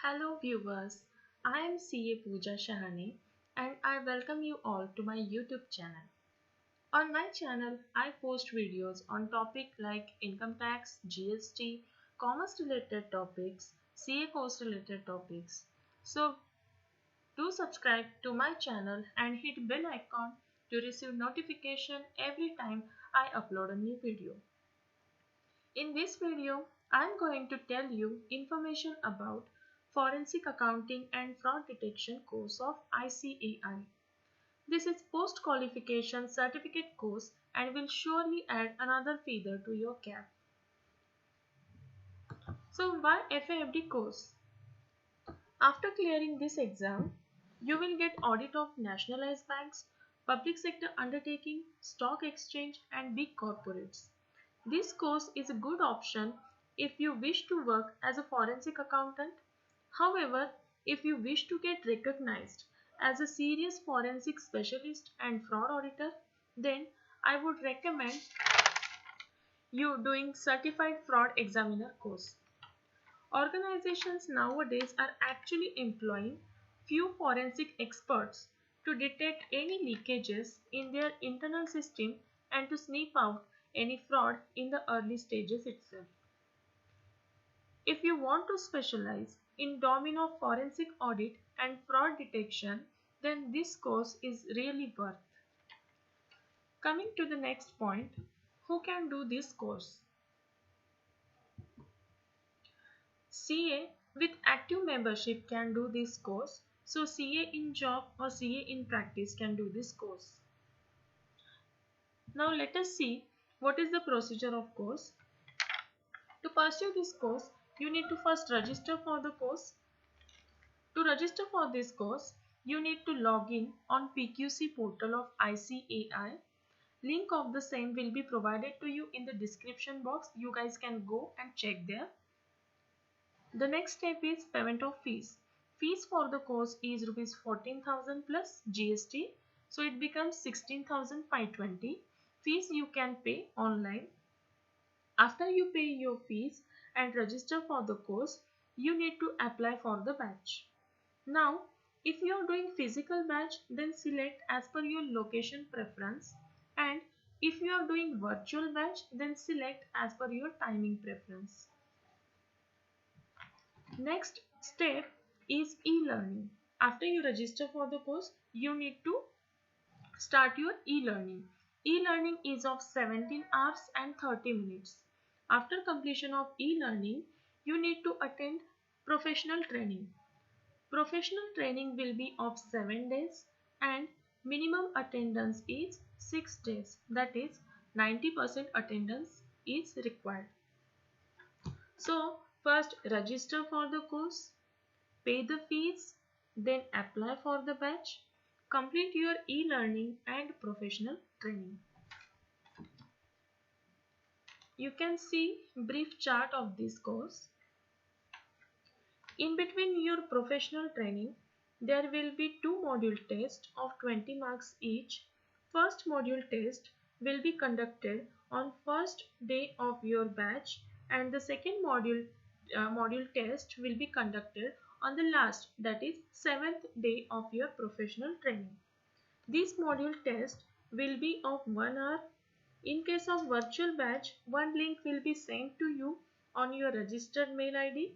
Hello viewers, I am CA Pooja Shahane and I welcome you all to my YouTube channel. On my channel, I post videos on topics like income tax, GST, commerce related topics, CA course related topics. So do subscribe to my channel and hit bell icon to receive notification every time I upload a new video. In this video, I am going to tell you information about Forensic Accounting and Fraud Detection course of ICAI. This is post-qualification certificate course and will surely add another feather to your cap. So why FAFD course? After clearing this exam, you will get audit of nationalized banks, public sector undertaking, stock exchange and big corporates. This course is a good option if you wish to work as a forensic accountant. However, if you wish to get recognized as a serious forensic specialist and fraud auditor, then I would recommend you doing Certified Fraud Examiner course. Organizations nowadays are actually employing few forensic experts to detect any leakages in their internal system and to sniff out any fraud in the early stages itself. If you want to specialize in domain of forensic audit and fraud detection, then this course is really worth. Coming to the next point, who can do this course? CA with active membership can do this course. So CA in job or CA in practice can do this course. Now let us see what is the procedure of course. To pursue this course, you need to first register for the course. To register for this course, you need to log in on PQC portal of ICAI. Link of the same will be provided to you in the description box. You guys can go and check there. The next step is payment of fees. Fees for the course is rupees 14,000 plus GST. So it becomes 16,520. Fees you can pay online. After you pay your fees and register for the course, you need to apply for the batch. Now, if you are doing physical batch, then select as per your location preference, and if you are doing virtual batch, then select as per your timing preference. Next step is e-learning. After you register for the course, you need to start your e-learning. E-learning is of 17 hours and 30 minutes. After completion of e-learning, you need to attend professional training. Professional training will be of 7 days and minimum attendance is 6 days. That is 90% attendance is required. So first register for the course, pay the fees, then apply for the batch, complete your e-learning and professional training. You can see brief chart of this course. In between your professional training, there will be two module tests of 20 marks each. First module test will be conducted on first day of your batch and the second module test will be conducted on the last, that is 7th day of your professional training. This module test will be of 1 hour. In case of virtual batch, one link will be sent to you on your registered mail ID.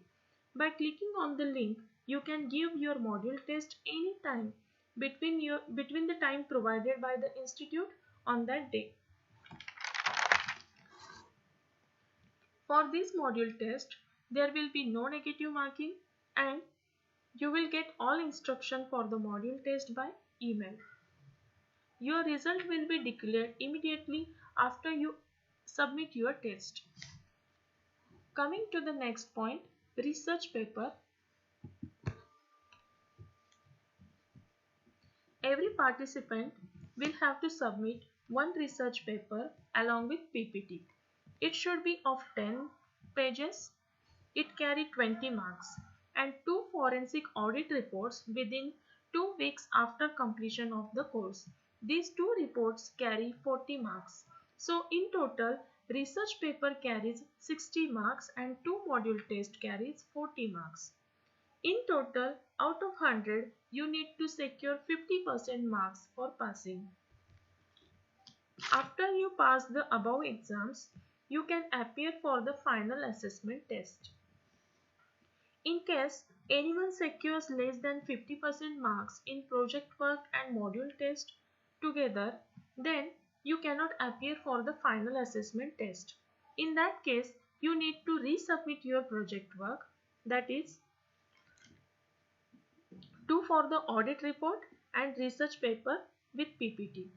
By clicking on the link, you can give your module test any time between the time provided by the institute on that day. For this module test, there will be no negative marking and you will get all instruction for the module test by email. Your result will be declared immediately after you submit your test. Coming to the next point, research paper. Every participant will have to submit one research paper along with PPT. It should be of 10 pages. It carry 20 marks and two forensic audit reports within 2 weeks after completion of the course. These two reports carry 40 marks. So in total, research paper carries 60 marks and two module test carries 40 marks. In total, out of 100, you need to secure 50% marks for passing. After you pass the above exams, you can appear for the final assessment test. In case anyone secures less than 50% marks in project work and module test together, then you cannot appear for the final assessment test. In that case, you need to resubmit your project work, that is, 2 for the audit report and research paper with PPT,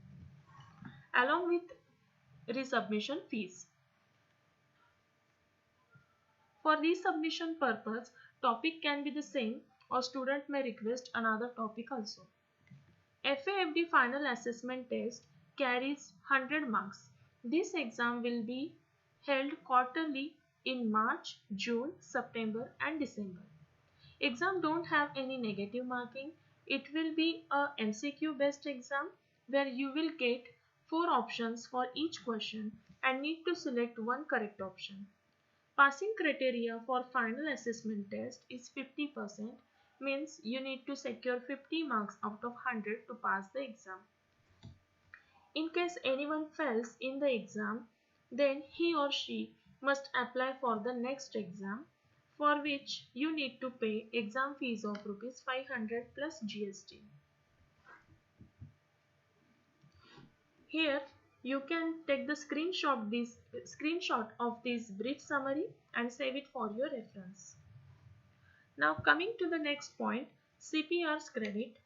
along with resubmission fees. For resubmission purpose, topic can be the same or student may request another topic also. FAFD final assessment test carries 100 marks. This exam will be held quarterly in March, June, September and December. Exam don't have any negative marking. It will be a MCQ based exam where you will get 4 options for each question and need to select one correct option. Passing criteria for final assessment test is 50%, means you need to secure 50 marks out of 100 to pass the exam. In case anyone fails in the exam, then he or she must apply for the next exam, for which you need to pay exam fees of rupees 500 plus GST. Here you can take the screenshot of this brief summary and save it for your reference. Now coming to the next point, CPR's credit.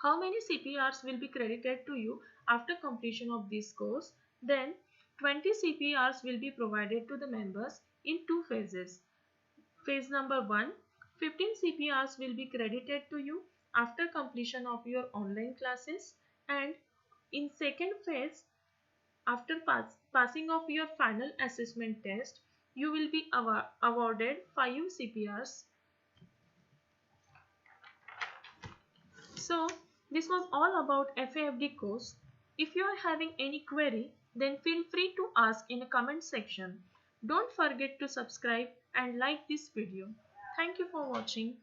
How many CPRs will be credited to you after completion of this course? Then 20 CPRs will be provided to the members in 2 phases. Phase number 1, 15 CPRs will be credited to you after completion of your online classes, and in second phase, after passing of your final assessment test, you will be awarded 5 CPRs. So this was all about FAFD course. If you are having any query, then feel free to ask in the comment section. Don't forget to subscribe and like this video. Thank you for watching.